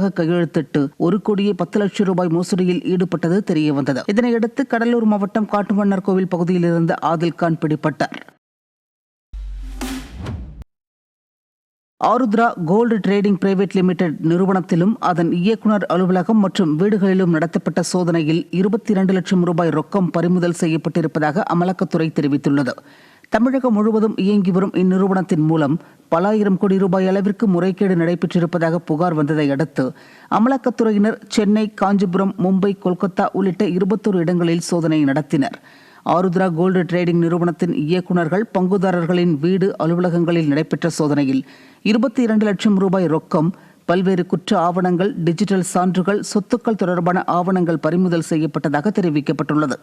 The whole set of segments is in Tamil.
போலியாக கையெழுத்திட்டு 1,10,00,000 ரூபாய் மோசடியில் ஈடுபட்டது தெரியவந்தது. இதனையடுத்து கடலூர் மாவட்டம் காட்டுமன்னார் கோவில் பகுதியில் இருந்த ஆதில்கான் பிடிபட்டார். Aarudhra gold trading private limited நிறுவனத்திலும் அதன் இயக்குநர் அலுவலகம் மற்றும் வீடுகளிலும் நடத்தப்பட்ட சோதனையில் 22 லட்சம் ரூபாய் ரொக்கம் பறிமுதல் செய்யப்பட்டிருப்பதாக அமலாக்கத்துறை தெரிவித்துள்ளது. தமிழகம் முழுவதும் இயங்கி வரும் இந்நிறுவனத்தின் மூலம் பல ஆயிரம் கோடி ரூபாய் அளவிற்கு முறைகேடு நடைபெற்றிருப்பதாக புகார் வந்ததை அடுத்து அமலாக்கத்துறையினர் சென்னை, காஞ்சிபுரம், மும்பை, கொல்கத்தா உள்ளிட்ட 21 இடங்களில் சோதனை நடத்தினர். ஆருத்ரா கோல்டு ட்ரேடிங் நிறுவனத்தின் இயக்குநர்கள், பங்குதாரர்களின் வீடு, அலுவலகங்களில் நடைபெற்ற சோதனையில் 22 லட்சம் ரூபாய் ரொக்கம், பல்வேறு குற்ற ஆவணங்கள், டிஜிட்டல் சான்றுகள், சொத்துக்கள் தொடர்பான ஆவணங்கள் பறிமுதல் செய்யப்பட்டதாக தெரிவிக்கப்பட்டுள்ளது.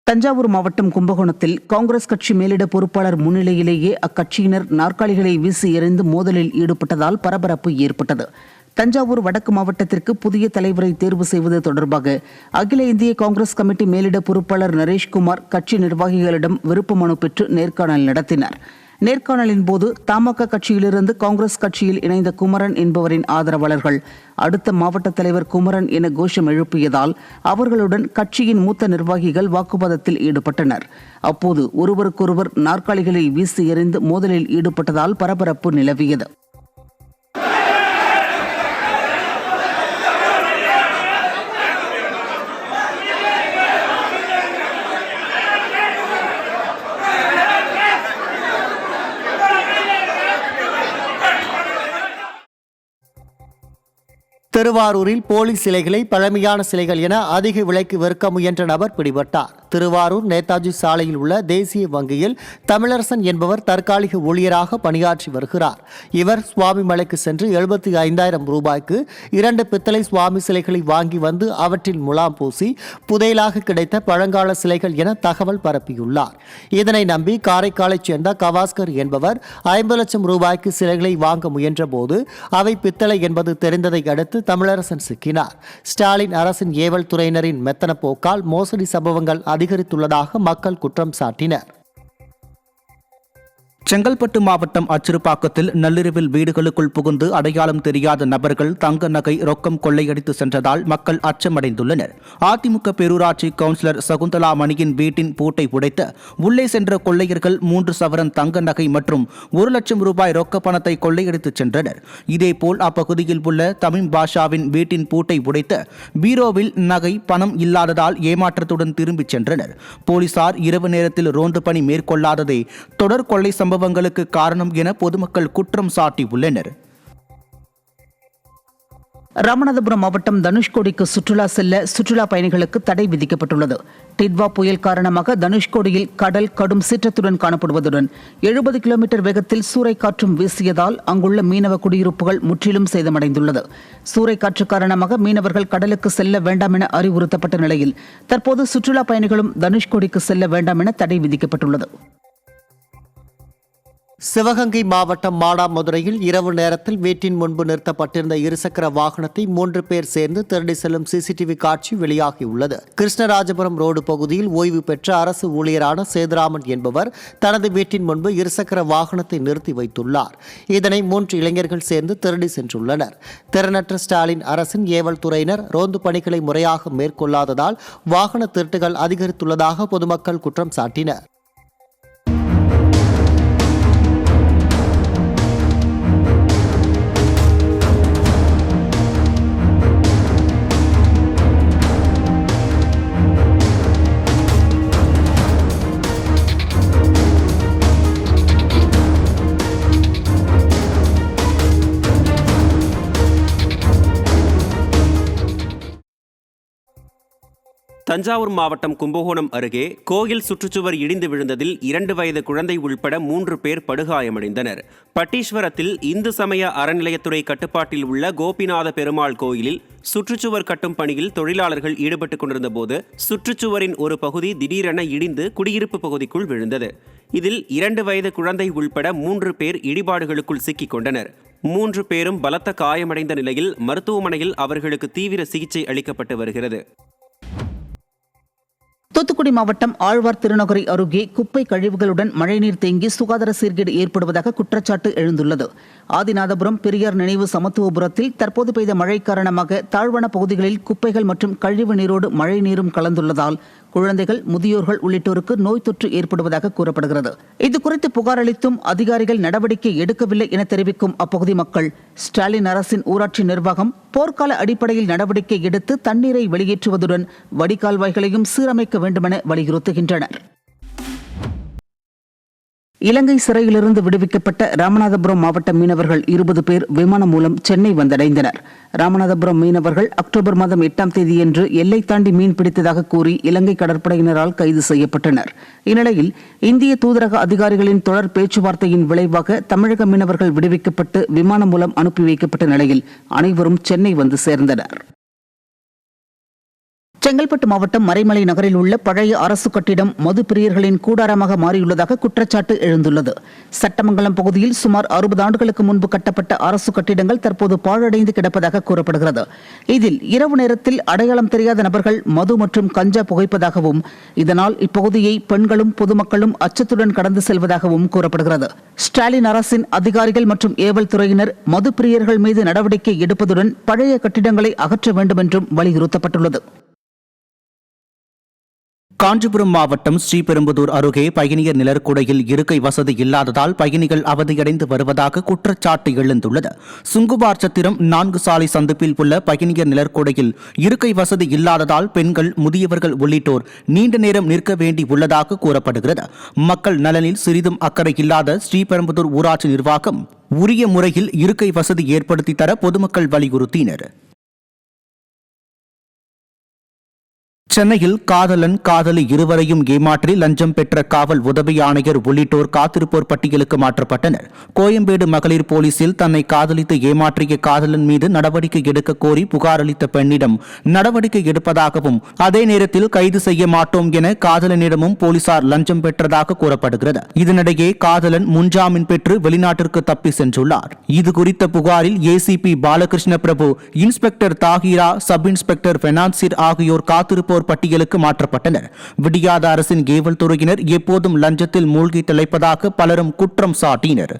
தஞ்சாவூர் மாவட்டம் கும்பகோணத்தில் காங்கிரஸ் கட்சி மேலிட பொறுப்பாளர் முன்னிலையிலேயே அக்கட்சியினர் நாற்காலிகளை வீசி எறிந்து மோதலில் ஈடுபட்டதால் பரபரப்பு ஏற்பட்டது. தஞ்சாவூர் வடக்கு மாவட்டத்திற்கு புதிய தலைவரை தேர்வு செய்வது தொடர்பாக அகில இந்திய காங்கிரஸ் கமிட்டி மேலிட பொறுப்பாளர் நரேஷ்குமார் கட்சி நிர்வாகிகளிடம் விருப்ப மனு பெற்று நேர்காணல் நடத்தினார். நேர்காணலின் போது தமாக கட்சியிலிருந்து காங்கிரஸ் கட்சியில் இணைந்த குமரன் என்பவரின் ஆதரவாளர்கள் அடுத்த மாவட்ட தலைவர் குமரன் என கோஷம் எழுப்பியதால் அவர்களுடன் கட்சியின் மூத்த நிர்வாகிகள் வாக்குவாதத்தில் ஈடுபட்டனர். அப்போது ஒருவருக்கொருவர் நாற்காலிகளை வீசி எறிந்து மோதலில் ஈடுபட்டதால் பரபரப்பு நிலவியது. திருவாரூரில் போலி சிலைகளை பழமையான சிலைகள் என அதிக விலைக்கு விற்க முயன்ற நபர் பிடிபட்டார். திருவாரூர் நேதாஜி சாலையில் உள்ள தேசிய வங்கியில் தமிழரசன் என்பவர் தற்காலிக ஊழியராக பணியாற்றி வருகிறார். இவர் சுவாமி மலைக்கு சென்று 75,000 ரூபாய்க்கு 2 பித்தளை சுவாமி சிலைகளை வாங்கி வந்து அவற்றில் முலாம் பூசி புதையலாக கிடைத்த பழங்கால சிலைகள் என தகவல் பரப்பியுள்ளார். இதனை நம்பி காரைக்காலைச் சேர்ந்த கவாஸ்கர் என்பவர் 50 லட்சம் ரூபாய்க்கு சிலைகளை வாங்க முயன்ற போது அவை பித்தளை என்பது தெரிந்ததை அடுத்து தமிழரசன் சிக்கினார். ஸ்டாலின் அரசின் ஏவல் துறையினரின் மெத்தன போக்கால் மோசடி சம்பவங்கள் அதிகரித்துள்ளதாக மக்கள் குற்றம் சாட்டினர். செங்கல்பட்டு மாவட்டம் அச்சிறுபாக்கத்தில் நள்ளிரவில் வீடுகளுக்குள் புகுந்து அடையாளம் தெரியாத நபர்கள் தங்க நகை, ரொக்கம் கொள்ளையடித்து சென்றதால் மக்கள் அச்சமடைந்துள்ளனர். அதிமுக பேரூராட்சி கவுன்சிலர் சகுந்தலா மணியின் வீட்டின் பூட்டை உடைத்து உள்ளே சென்ற கொள்ளையர்கள் 3 சவரன் தங்க நகை மற்றும் 1 லட்சம் ரூபாய் ரொக்க பணத்தை கொள்ளையடித்து சென்றனர். இதேபோல் அப்பகுதியில் உள்ள தமிம் பாஷாவின் வீட்டின் பூட்டை உடைத்து பீரோவில் நகை, பணம் இல்லாததால் ஏமாற்றத்துடன் திரும்பிச் சென்றனர். போலீசார் இரவு நேரத்தில் ரோந்து பணி மேற்கொள்ளாததே தொடர் கொள்ளை சம்பவங்களுக்கு காரணம் என பொதுமக்கள் குற்றம் சாட்டியுள்ளனர். ராமநாதபுரம் மாவட்டம் தனுஷ்கோடிக்கு சுற்றுலா செல்ல சுற்றுலா பயணிகளுக்கு தடை விதிக்கப்பட்டுள்ளது. டிட்வா புயல் காரணமாக தனுஷ்கோடியில் கடல் கடும் சீற்றத்துடன் காணப்படுவதுடன் 70 கிலோமீட்டர் வேகத்தில் சூறைக்காற்றும் வீசியதால் அங்குள்ள மீனவ குடியிருப்புகள் முற்றிலும் சேதமடைந்துள்ளது. சூறைக்காற்று காரணமாக மீனவர்கள் கடலுக்கு செல்ல வேண்டாம் என அறிவுறுத்தப்பட்ட நிலையில் தற்போது சுற்றுலா பயணிகளும் தனுஷ்கோடிக்கு செல்ல வேண்டாம் என தடை விதிக்கப்பட்டுள்ளது. சிவகங்கை மாவட்டம் மானாமதுரையில் இரவு நேரத்தில் வீட்டின் முன்பு நிறுத்தப்பட்டிருந்த இருசக்கர வாகனத்தை 3 பேர் சேர்ந்து திருடி செல்லும் சிசிடிவி காட்சி வெளியாகியுள்ளது. கிருஷ்ணராஜபுரம் ரோடு பகுதியில் ஓய்வு பெற்ற அரசு ஊழியரான சேதுராமன் என்பவர் தனது வீட்டின் முன்பு இருசக்கர வாகனத்தை நிறுத்தி வைத்துள்ளார். இதனை 3 இளைஞர்கள் சேர்ந்து திருடி சென்றுள்ளனர். திறனற்ற ஸ்டாலின் அரசின் ஏவல் துறையினர் ரோந்து பணிகளை முறையாக மேற்கொள்ளாததால் வாகன திருட்டுகள் அதிகரித்துள்ளதாக பொதுமக்கள் குற்றம் சாட்டினர். தஞ்சாவூர் மாவட்டம் கும்பகோணம் அருகே கோயில் சுற்றுச்சுவர் இடிந்து விழுந்ததில் 2 வயது குழந்தை உள்பட 3 பேர் படுகாயமடைந்தனர். பட்டீஸ்வரத்தில் இந்து சமய அறநிலையத்துறை கட்டுப்பாட்டில் உள்ள கோபிநாத பெருமாள் கோயிலில் சுற்றுச்சுவர் கட்டும் பணியில் தொழிலாளர்கள் ஈடுபட்டுக் கொண்டிருந்த போது சுற்றுச்சுவரின் ஒரு பகுதி திடீரென இடிந்து குடியிருப்பு பகுதிக்குள் விழுந்தது. இதில் 2 வயது குழந்தை உள்பட 3 பேர் இடிபாடுகளுக்குள் சிக்கிக் கொண்டனர். 3 பேரும் பலத்த காயமடைந்த நிலையில் மருத்துவமனையில் அவர்களுக்கு தீவிர சிகிச்சை அளிக்கப்பட்டு வருகிறது. தூத்துக்குடி மாவட்டம் ஆழ்வார் திருநகரி அருகே குப்பை கழிவுகளுடன் மழைநீர் தேங்கி சுகாதார சீர்கேடு ஏற்படுவதாக குற்றச்சாட்டு எழுந்துள்ளது. ஆதிநாதபுரம் பெரியார் நினைவு சமத்துவபுரத்தில் தற்போது பெய்த மழை காரணமாக தாழ்வான பகுதிகளில் குப்பைகள் மற்றும் கழிவு நீரோடு மழை நீரும் கலந்துள்ளதால் குழந்தைகள், முதியோர்கள் உள்ளிட்டோருக்கு நோய் தொற்று ஏற்படுவதாக கூறப்படுகிறது. இதுகுறித்து புகார் அளித்தும் அதிகாரிகள் நடவடிக்கை எடுக்கவில்லை என தெரிவிக்கும் அப்பகுதி மக்கள் ஸ்டாலின் அரசின் ஊராட்சி நிர்வாகம் போர்க்கால அடிப்படையில் நடவடிக்கை எடுத்து தண்ணீரை வெளியேற்றுவதுடன் வடிகால்வாய்களையும் சீரமைக்க வேண்டுமென வலியுறுத்துகின்றனர். இலங்கை சிறையிலிருந்து விடுவிக்கப்பட்ட ராமநாதபுரம் மாவட்ட மீனவர்கள் 20 பேர் விமானம் மூலம் சென்னை வந்தடைந்தனர். ராமநாதபுரம் மீனவர்கள் அக்டோபர் மாதம் 8ஆம் தேதியன்று எல்லை தாண்டி மீன் பிடித்ததாக கூறி இலங்கை கடற்படையினரால் கைது செய்யப்பட்டனர். இந்நிலையில் இந்திய தூதரக அதிகாரிகளின் தொடர் பேச்சுவார்த்தையின் விளைவாக தமிழக மீனவர்கள் விடுவிக்கப்பட்டு விமானம் மூலம் அனுப்பி வைக்கப்பட்ட நிலையில் அனைவரும் சென்னை வந்து சேர்ந்தனர். செங்கல்பட்டு மாவட்டம் மறைமலை நகரில் உள்ள பழைய அரசு கட்டிடம் மது பிரியர்களின் கூடாரமாக மாறியுள்ளதாக குற்றச்சாட்டு எழுந்துள்ளது. சட்டமங்கலம் பகுதியில் சுமார் 60 ஆண்டுகளுக்கு முன்பு கட்டப்பட்ட அரசு கட்டிடங்கள் தற்போது பாழடைந்து கிடப்பதாக கூறப்படுகிறது. இதில் இரவு நேரத்தில் அடையாளம் தெரியாத நபர்கள் மது மற்றும் கஞ்சா புகைப்பதாகவும் இதனால் இப்பகுதியை பெண்களும் பொதுமக்களும் அச்சத்துடன் கடந்து செல்வதாகவும் கூறப்படுகிறது. ஸ்டாலின் அரசின் அதிகாரிகள் மற்றும் ஏவல் துறையினர் மது பிரியர்கள் மீது நடவடிக்கை எடுப்பதுடன் பழைய கட்டிடங்களை அகற்ற வேண்டும் என்றும் வலியுறுத்தப்பட்டுள்ளது. காஞ்சிபுரம் மாவட்டம் ஸ்ரீபெரும்புதூர் அருகே பயணியர் நிழற்குடையில் இருக்கை வசதி இல்லாததால் பயணிகள் அவதியடைந்து வருவதாக குற்றச்சாட்டு எழுந்துள்ளது. சுங்குவார் சத்திரம் 4 சாலை சந்திப்பில் உள்ள பயணியர் நிழற்குடையில் இருக்கை வசதி இல்லாததால் பெண்கள், முதியவர்கள் உள்ளிட்டோர் நீண்ட நேரம் நிற்க வேண்டி உள்ளதாக கூறப்படுகிறது. மக்கள் நலனில் சிறிதும் அக்கறை இல்லாத ஸ்ரீபெரும்புதூர் ஊராட்சி நிர்வாகம் உரிய முறையில் இருக்கை வசதி ஏற்படுத்தி தர பொதுமக்கள் வலியுறுத்தினர். சென்னையில் காதலன், காதலி இருவரையும் ஏமாற்றி லஞ்சம் பெற்ற காவல் உதவி ஆணையர் உள்ளிட்டோர் காத்திருப்போர் பட்டியலுக்கு மாற்றப்பட்டனர். கோயம்பேடு மகளிர் போலீசில் தன்னை காதலித்து ஏமாற்றிய காதலன் மீது நடவடிக்கை எடுக்க கோரி புகார் அளித்த பெண்ணிடம் நடவடிக்கை எடுப்பதாகவும் அதே நேரத்தில் கைது செய்ய மாட்டோம் என காதலனிடமும் போலீசார் லஞ்சம் பெற்றதாக கூறப்படுகிறது. இதனிடையே காதலன் முன்ஜாமீன் பெற்று வெளிநாட்டிற்கு தப்பி சென்றுள்ளார். இதுகுறித்த புகாரில் ஏசிபி பாலகிருஷ்ண பிரபு, இன்ஸ்பெக்டர் தாகிரா, சப் இன்ஸ்பெக்டர் பெனான்சிர் ஆகியோர் காத்திருப்போர் பட்டியலுக்கு மாற்றப்பட்டனர். விடியாத அரசின் ஏவல் துறையினர் எப்போதும் லஞ்சத்தில் மூழ்கி திளைப்பதாக பலரும் குற்றம் சாட்டினர்.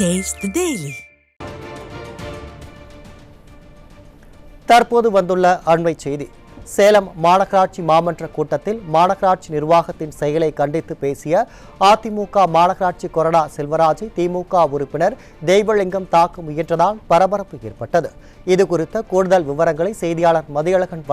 Taste the Daily. தற்போது வந்துள்ள அண்மை செய்தி. சேலம் மாநகராட்சி மாமன்ற கூட்டத்தில் மாநகராட்சி நிர்வாகத்தின் செயலை கண்டித்து பேசிய அதிமுக மாநகராட்சி கொறடா செல்வராஜை திமுக உறுப்பினர் தெய்வலிங்கம் தாக்க முயன்றதால் பரபரப்பு ஏற்பட்டது. இது குறித்த கூடுதல் விவரங்களை செய்தியாளர் மதியழகன்